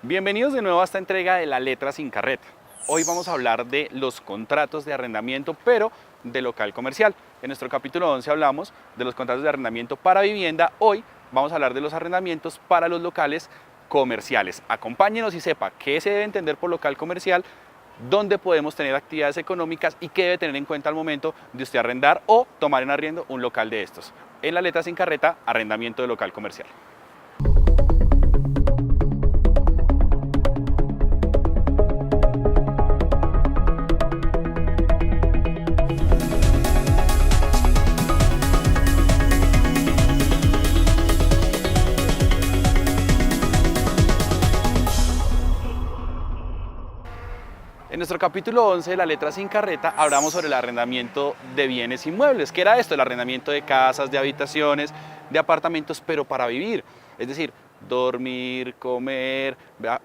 Bienvenidos de nuevo a esta entrega de La Letra sin Carreta. Hoy vamos a hablar de los contratos de arrendamiento, pero de local comercial. En nuestro capítulo 11 hablamos de los contratos de arrendamiento para vivienda. Hoy vamos a hablar de los arrendamientos para los locales comerciales. Acompáñenos y sepa qué se debe entender por local comercial, dónde podemos tener actividades económicas y qué debe tener en cuenta al momento de usted arrendar o tomar en arriendo un local de estos. En La Letra sin Carreta, arrendamiento de local comercial. En nuestro capítulo 11 de La Letra sin Carreta hablamos sobre el arrendamiento de bienes inmuebles. ¿Qué era esto? El arrendamiento de casas, de habitaciones, de apartamentos, pero para vivir. Es decir, dormir, comer,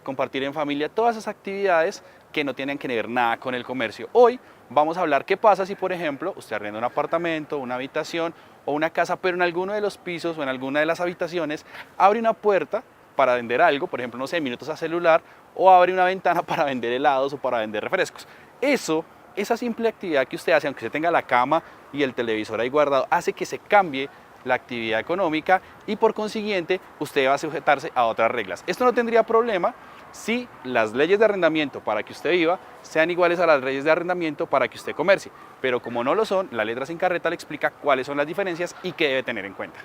compartir en familia, todas esas actividades que no tienen que ver nada con el comercio. Hoy vamos a hablar qué pasa si, por ejemplo, usted arrenda un apartamento, una habitación o una casa, pero en alguno de los pisos o en alguna de las habitaciones abre una puerta para vender algo, por ejemplo, no sé, minutos a celular, o abre una ventana para vender helados o para vender refrescos. Esa simple actividad que usted hace, aunque usted tenga la cama y el televisor ahí guardado, hace que se cambie la actividad económica y por consiguiente usted va a sujetarse a otras reglas. Esto no tendría problema si las leyes de arrendamiento para que usted viva sean iguales a las leyes de arrendamiento para que usted comercie, pero como no lo son, La Letra sin Carreta le explica cuáles son las diferencias y qué debe tener en cuenta.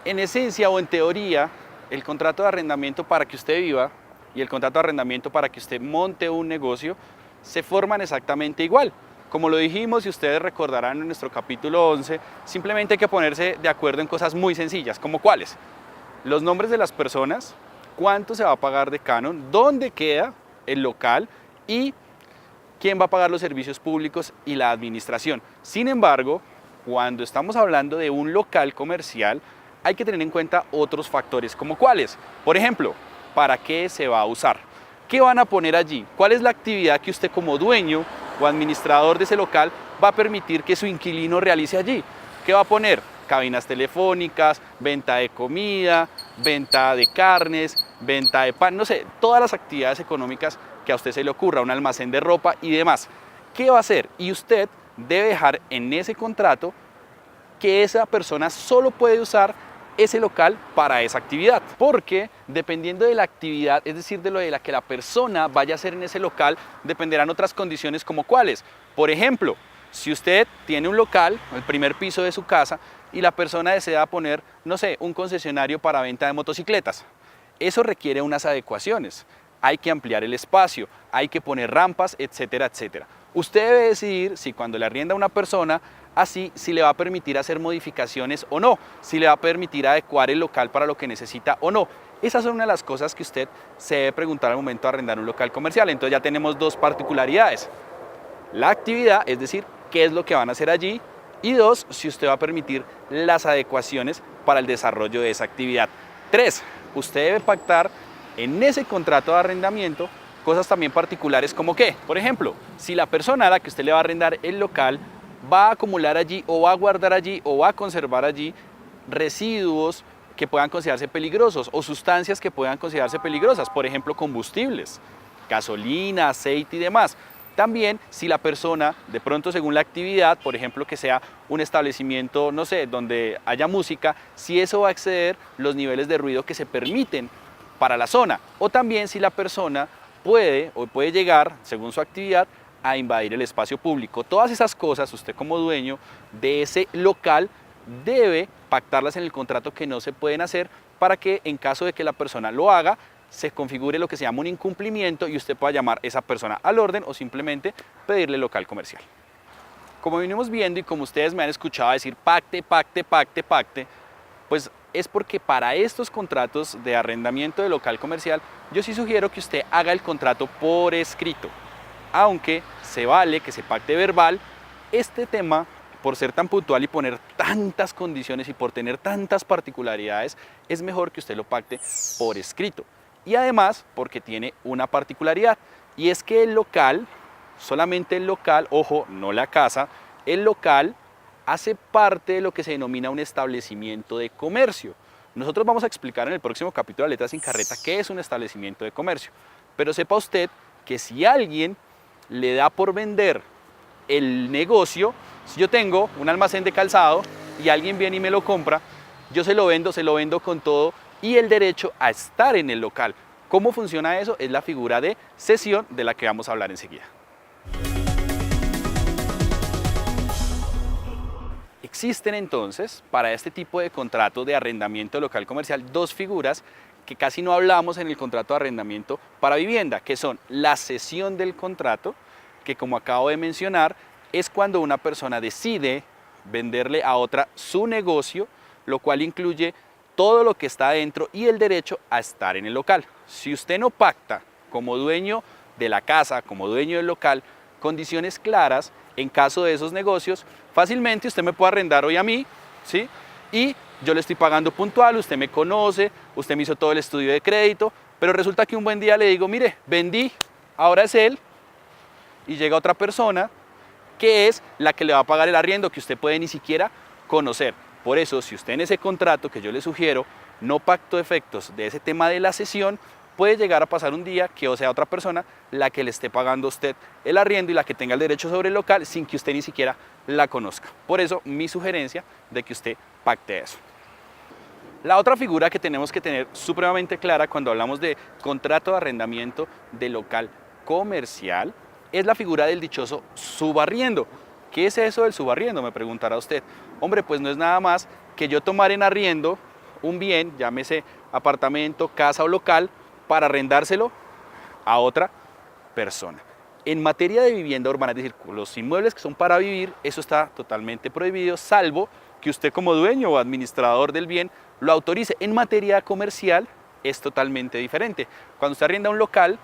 En esencia o en teoría, el contrato de arrendamiento para que usted viva y el contrato de arrendamiento para que usted monte un negocio se forman exactamente igual. Como lo dijimos y ustedes recordarán en nuestro capítulo 11, simplemente hay que ponerse de acuerdo en cosas muy sencillas, como cuáles: los nombres de las personas, cuánto se va a pagar de canon, dónde queda el local y quién va a pagar los servicios públicos y la administración. Sin embargo, cuando estamos hablando de un local comercial, hay que tener en cuenta otros factores, como cuáles. Por ejemplo, ¿para qué se va a usar? ¿Qué van a poner allí? ¿Cuál es la actividad que usted como dueño o administrador de ese local va a permitir que su inquilino realice allí? ¿Qué va a poner? Cabinas telefónicas, venta de comida, venta de carnes, venta de pan, no sé, todas las actividades económicas que a usted se le ocurra, un almacén de ropa y demás. ¿Qué va a hacer? Y usted debe dejar en ese contrato que esa persona solo puede usar ese local para esa actividad, porque dependiendo de la actividad, es decir, de lo de la que la persona vaya a hacer en ese local, dependerán otras condiciones como cuáles. Por ejemplo, si usted tiene un local, el primer piso de su casa, y la persona desea poner, no sé, un concesionario para venta de motocicletas, eso requiere unas adecuaciones. Hay que ampliar el espacio, hay que poner rampas, etcétera, etcétera. Usted debe decidir si cuando le arrienda a una persona, así si le va a permitir hacer modificaciones o no, si le va a permitir adecuar el local para lo que necesita o no. Esas son una de las cosas que usted se debe preguntar al momento de arrendar un local comercial. Entonces ya tenemos dos particularidades: la actividad, es decir, qué es lo que van a hacer allí, y dos, si usted va a permitir las adecuaciones para el desarrollo de esa actividad. Tres, usted debe pactar en ese contrato de arrendamiento cosas también particulares como que, por ejemplo, si la persona a la que usted le va a arrendar el local va a acumular allí o va a guardar allí o va a conservar allí residuos que puedan considerarse peligrosos o sustancias que puedan considerarse peligrosas, por ejemplo, combustibles, gasolina, aceite y demás. También si la persona, de pronto según la actividad, por ejemplo que sea un establecimiento, no sé, donde haya música, si eso va a exceder los niveles de ruido que se permiten para la zona, o también si la persona puede llegar, según su actividad, a invadir el espacio público. Todas esas cosas, usted como dueño de ese local debe pactarlas en el contrato que no se pueden hacer para que en caso de que la persona lo haga, se configure lo que se llama un incumplimiento y usted pueda llamar a esa persona al orden o simplemente pedirle local comercial. Como venimos viendo y como ustedes me han escuchado decir pacte, pacte, pacte, pacte, pues es porque para estos contratos de arrendamiento de local comercial, yo sí sugiero que usted haga el contrato por escrito. Aunque se vale que se pacte verbal, este tema, por ser tan puntual y poner tantas condiciones y por tener tantas particularidades, es mejor que usted lo pacte por escrito. Y además porque tiene una particularidad, y es que el local, solamente el local, ojo, no la casa, el local hace parte de lo que se denomina un establecimiento de comercio. Nosotros vamos a explicar en el próximo capítulo de Letras sin Carreta qué es un establecimiento de comercio. Pero sepa usted que si alguien le da por vender el negocio, si yo tengo un almacén de calzado y alguien viene y me lo compra, yo se lo vendo con todo y el derecho a estar en el local. ¿Cómo funciona eso? Es la figura de cesión de la que vamos a hablar enseguida. Existen entonces, para este tipo de contrato de arrendamiento local comercial, dos figuras que casi no hablamos en el contrato de arrendamiento para vivienda, que son la cesión del contrato, que como acabo de mencionar, es cuando una persona decide venderle a otra su negocio, lo cual incluye todo lo que está adentro y el derecho a estar en el local. Si usted no pacta como dueño de la casa, como dueño del local, condiciones claras en caso de esos negocios, fácilmente usted me puede arrendar hoy a mí, ¿sí? Y yo le estoy pagando puntual, usted me conoce, usted me hizo todo el estudio de crédito, pero resulta que un buen día le digo, mire, vendí, ahora es él, y llega otra persona que es la que le va a pagar el arriendo que usted puede ni siquiera conocer. Por eso, si usted en ese contrato que yo le sugiero no pactó efectos de ese tema de la cesión, puede llegar a pasar un día que o sea otra persona la que le esté pagando a usted el arriendo y la que tenga el derecho sobre el local sin que usted ni siquiera la conozca. Por eso, mi sugerencia de que usted pacte eso. La otra figura que tenemos que tener supremamente clara cuando hablamos de contrato de arrendamiento de local comercial es la figura del dichoso subarriendo. ¿Qué es eso del subarriendo? Me preguntará usted. Hombre, pues no es nada más que yo tomar en arriendo un bien, llámese apartamento, casa o local, para arrendárselo a otra persona. En materia de vivienda urbana, es decir, los inmuebles que son para vivir, eso está totalmente prohibido, salvo que usted como dueño o administrador del bien lo autorice. En materia comercial es totalmente diferente. Cuando usted arrienda un local,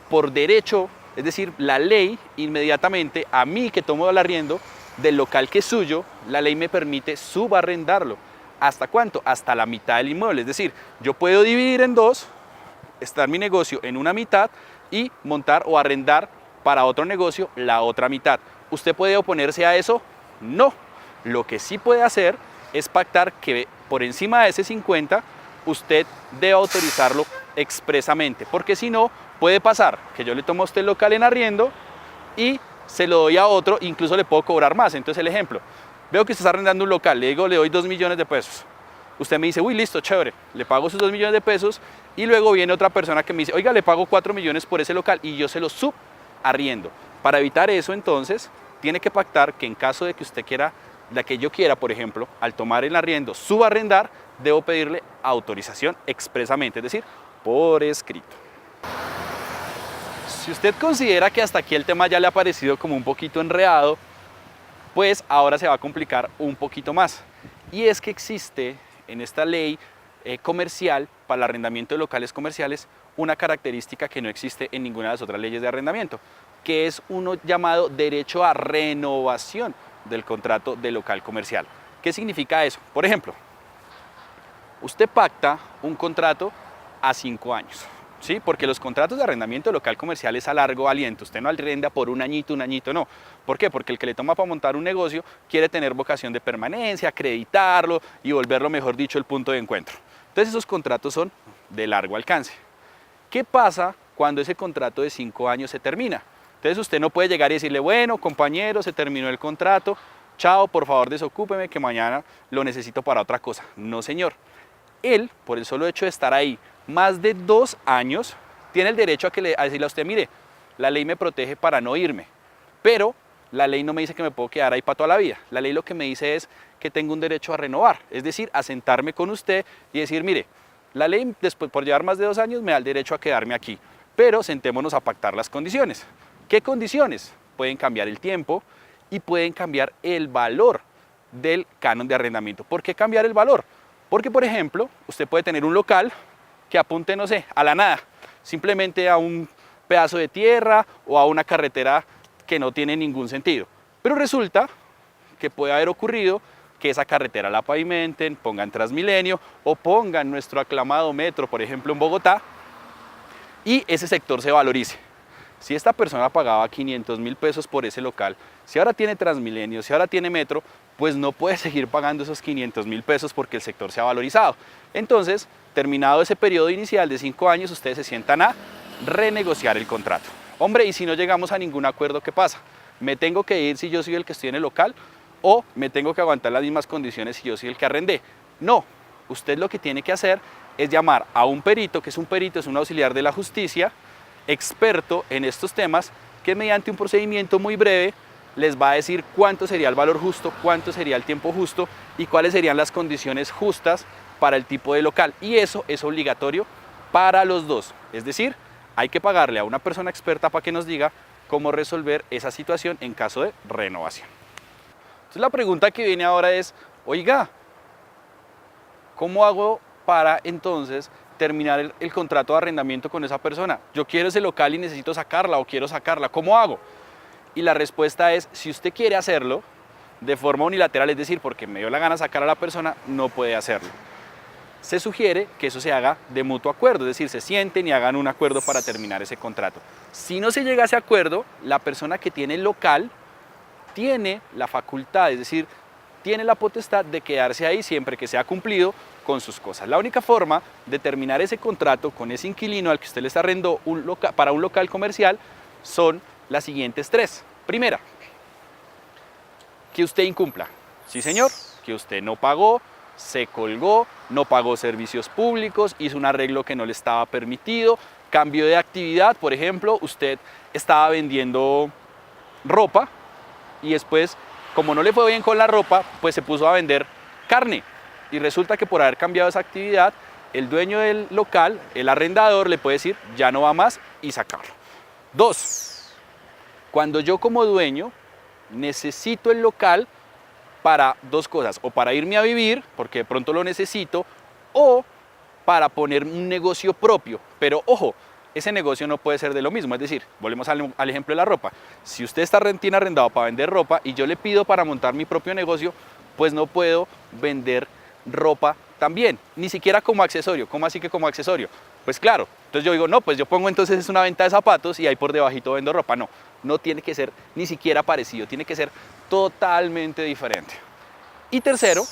por derecho, es decir, la ley inmediatamente, a mí que tomo el arriendo del local que es suyo, la ley me permite subarrendarlo. ¿Hasta cuánto? Hasta la mitad del inmueble. Es decir, yo puedo dividir en dos, estar mi negocio en una mitad y montar o arrendar para otro negocio la otra mitad. ¿Usted puede oponerse a eso? No. Lo que sí puede hacer es pactar que por encima de ese 50 usted debe autorizarlo expresamente, porque si no, puede pasar que yo le tomo a usted el local en arriendo y se lo doy a otro, incluso le puedo cobrar más. Entonces el ejemplo, veo que usted está arrendando un local, le digo, le doy 2 millones de pesos. Usted me dice, uy, listo, chévere, le pago esos 2 millones de pesos y luego viene otra persona que me dice, oiga, le pago 4 millones por ese local y yo se lo subarriendo. Para evitar eso, entonces, tiene que pactar que en caso de que usted quiera, la que yo quiera, por ejemplo, al tomar el arriendo, subarrendar, debo pedirle autorización expresamente, es decir, por escrito. Si usted considera que hasta aquí el tema ya le ha parecido como un poquito enredado, pues ahora se va a complicar un poquito más. Y es que existe en esta ley comercial para el arrendamiento de locales comerciales una característica que no existe en ninguna de las otras leyes de arrendamiento, que es uno llamado derecho a renovación del contrato de local comercial. ¿Qué significa eso? Por ejemplo, usted pacta un contrato a 5 años, ¿sí? Porque los contratos de arrendamiento de local comercial es a largo aliento. Usted no arrenda por un añito, no. ¿Por qué? Porque el que le toma para montar un negocio quiere tener vocación de permanencia, acreditarlo y volverlo, mejor dicho, el punto de encuentro. Entonces esos contratos son de largo alcance. ¿Qué pasa cuando ese contrato de 5 años se termina? Entonces usted no puede llegar y decirle, bueno, compañero, se terminó el contrato, chao, por favor desocúpeme que mañana lo necesito para otra cosa. No, señor. Él, por el solo hecho de estar ahí más de 2 años, tiene el derecho a decirle a usted, mire, la ley me protege para no irme, pero la ley no me dice que me puedo quedar ahí para toda la vida. La ley lo que me dice es que tengo un derecho a renovar, es decir, a sentarme con usted y decir, mire, la ley después por llevar más de 2 años me da el derecho a quedarme aquí, pero sentémonos a pactar las condiciones. ¿Qué condiciones? Pueden cambiar el tiempo y pueden cambiar el valor del canon de arrendamiento. ¿Por qué cambiar el valor? Porque, por ejemplo, usted puede tener un local que apunte, no sé, a la nada, simplemente a un pedazo de tierra o a una carretera que no tiene ningún sentido. Pero resulta que puede haber ocurrido que esa carretera la pavimenten, pongan Transmilenio o pongan nuestro aclamado metro, por ejemplo, en Bogotá, y ese sector se valorice. Si esta persona pagaba 500.000 pesos por ese local, si ahora tiene Transmilenio, si ahora tiene metro, pues no puede seguir pagando esos 500.000 pesos porque el sector se ha valorizado. Entonces, terminado ese periodo inicial de 5 años, ustedes se sientan a renegociar el contrato. Hombre, y si no llegamos a ningún acuerdo, ¿qué pasa? ¿Me tengo que ir si yo soy el que estoy en el local o me tengo que aguantar las mismas condiciones si yo soy el que arrendé? No, usted lo que tiene que hacer es llamar a un perito, que es un perito, es un auxiliar de la justicia, experto en estos temas, que mediante un procedimiento muy breve les va a decir cuánto sería el valor justo, cuánto sería el tiempo justo y cuáles serían las condiciones justas para el tipo de local. Y eso es obligatorio para los dos. Es decir, hay que pagarle a una persona experta para que nos diga cómo resolver esa situación en caso de renovación. Entonces la pregunta que viene ahora es, oiga, ¿cómo hago para entonces terminar el contrato de arrendamiento con esa persona? Yo quiero ese local y necesito sacarla o quiero sacarla, ¿cómo hago? Y la respuesta es, si usted quiere hacerlo de forma unilateral, es decir, porque me dio la gana sacar a la persona, no puede hacerlo. Se sugiere que eso se haga de mutuo acuerdo, es decir, se sienten y hagan un acuerdo para terminar ese contrato. Si no se llega a ese acuerdo, la persona que tiene el local tiene la facultad, es decir, tiene la potestad de quedarse ahí siempre que sea cumplido con sus cosas. La única forma de terminar ese contrato con ese inquilino al que usted le está arrendando para un local comercial son las siguientes tres. Primera, que usted incumpla. Sí, señor, que usted no pagó, se colgó, no pagó servicios públicos, hizo un arreglo que no le estaba permitido, cambio de actividad, por ejemplo, usted estaba vendiendo ropa y después, como no le fue bien con la ropa, pues se puso a vender carne y resulta que por haber cambiado esa actividad, el dueño del local, el arrendador, le puede decir ya no va más y sacarlo. Dos, cuando yo como dueño necesito el local para dos cosas, o para irme a vivir, porque de pronto lo necesito, o para poner un negocio propio. Pero ojo, ese negocio no puede ser de lo mismo, es decir, volvemos al ejemplo de la ropa. Si usted tiene arrendado para vender ropa y yo le pido para montar mi propio negocio, pues no puedo vender ropa también, ni siquiera como accesorio. ¿Cómo así que como accesorio? Pues claro, entonces yo digo, no, pues yo pongo entonces es una venta de zapatos y ahí por debajito vendo ropa. No, no tiene que ser ni siquiera parecido, tiene que ser totalmente diferente. Y tercero,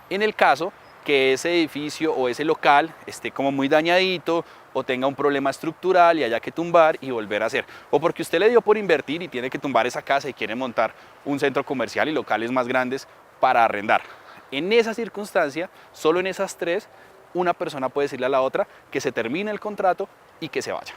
en el caso que ese edificio o ese local esté como muy dañadito o tenga un problema estructural y haya que tumbar y volver a hacer, o porque usted le dio por invertir y tiene que tumbar esa casa y quiere montar un centro comercial y locales más grandes para arrendar. En esa circunstancia, solo en esas tres, una persona puede decirle a la otra que se termine el contrato y que se vaya.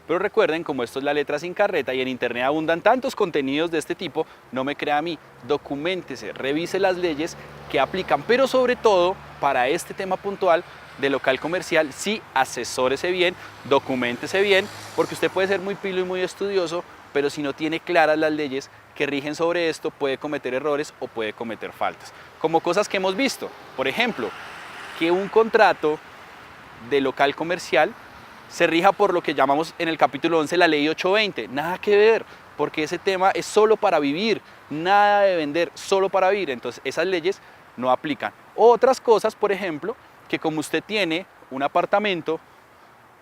Pero recuerden, como esto es la letra sin carreta y en internet abundan tantos contenidos de este tipo, no me crea a mí, documéntese, revise las leyes que aplican, pero sobre todo para este tema puntual de local comercial, sí, asesórese bien, documéntese bien, porque usted puede ser muy pilo y muy estudioso, pero si no tiene claras las leyes que rigen sobre esto, puede cometer errores o puede cometer faltas. Como cosas que hemos visto, por ejemplo, que un contrato de local comercial se rija por lo que llamamos en el capítulo 11 la ley 820, nada que ver, porque ese tema es solo para vivir, nada de vender, solo para vivir, entonces esas leyes no aplican. Otras cosas, por ejemplo, que como usted tiene un apartamento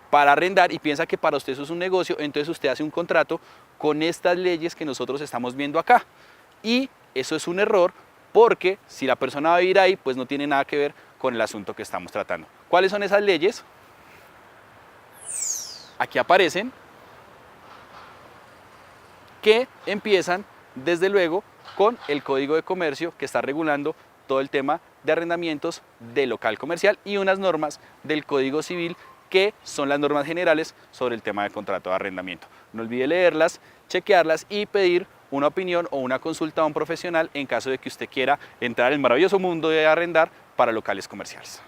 para arrendar y piensa que para usted eso es un negocio, entonces usted hace un contrato con estas leyes que nosotros estamos viendo acá. Y eso es un error porque si la persona va a vivir ahí, pues no tiene nada que ver con el asunto que estamos tratando. ¿Cuáles son esas leyes? Aquí aparecen, que empiezan desde luego con el Código de Comercio que está regulando todo el tema de arrendamientos de local comercial y unas normas del Código Civil que son las normas generales sobre el tema de contrato de arrendamiento. No olvide leerlas, chequearlas y pedir una opinión o una consulta a un profesional en caso de que usted quiera entrar en el maravilloso mundo de arrendar para locales comerciales.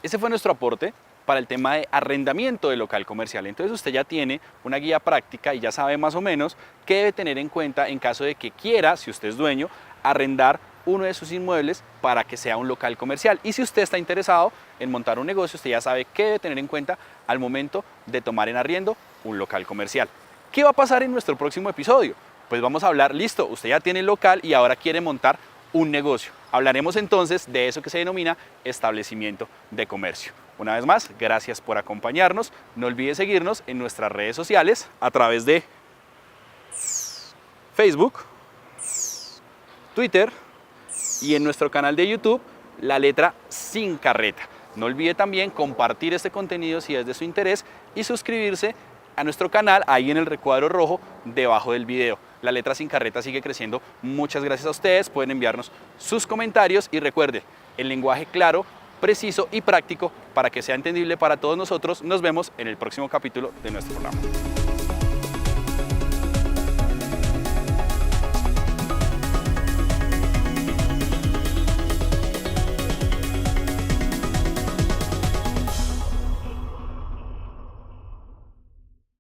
Ese fue nuestro aporte para el tema de arrendamiento de local comercial. Entonces usted ya tiene una guía práctica y ya sabe más o menos qué debe tener en cuenta en caso de que quiera, si usted es dueño, arrendar uno de sus inmuebles para que sea un local comercial. Y si usted está interesado en montar un negocio, usted ya sabe qué debe tener en cuenta al momento de tomar en arriendo un local comercial. ¿Qué va a pasar en nuestro próximo episodio? Pues vamos a hablar, listo, usted ya tiene el local y ahora quiere montar un negocio. Hablaremos entonces de eso que se denomina establecimiento de comercio. Una vez más, gracias por acompañarnos. No olvide seguirnos en nuestras redes sociales a través de Facebook, Twitter y en nuestro canal de YouTube, La Letra Sin Carreta. No olvide también compartir este contenido si es de su interés y suscribirse a nuestro canal ahí en el recuadro rojo debajo del video. La Letra Sin Carreta sigue creciendo. Muchas gracias a ustedes. Pueden enviarnos sus comentarios y recuerde, el lenguaje claro, preciso y práctico para que sea entendible para todos nosotros. Nos vemos en el próximo capítulo de nuestro programa.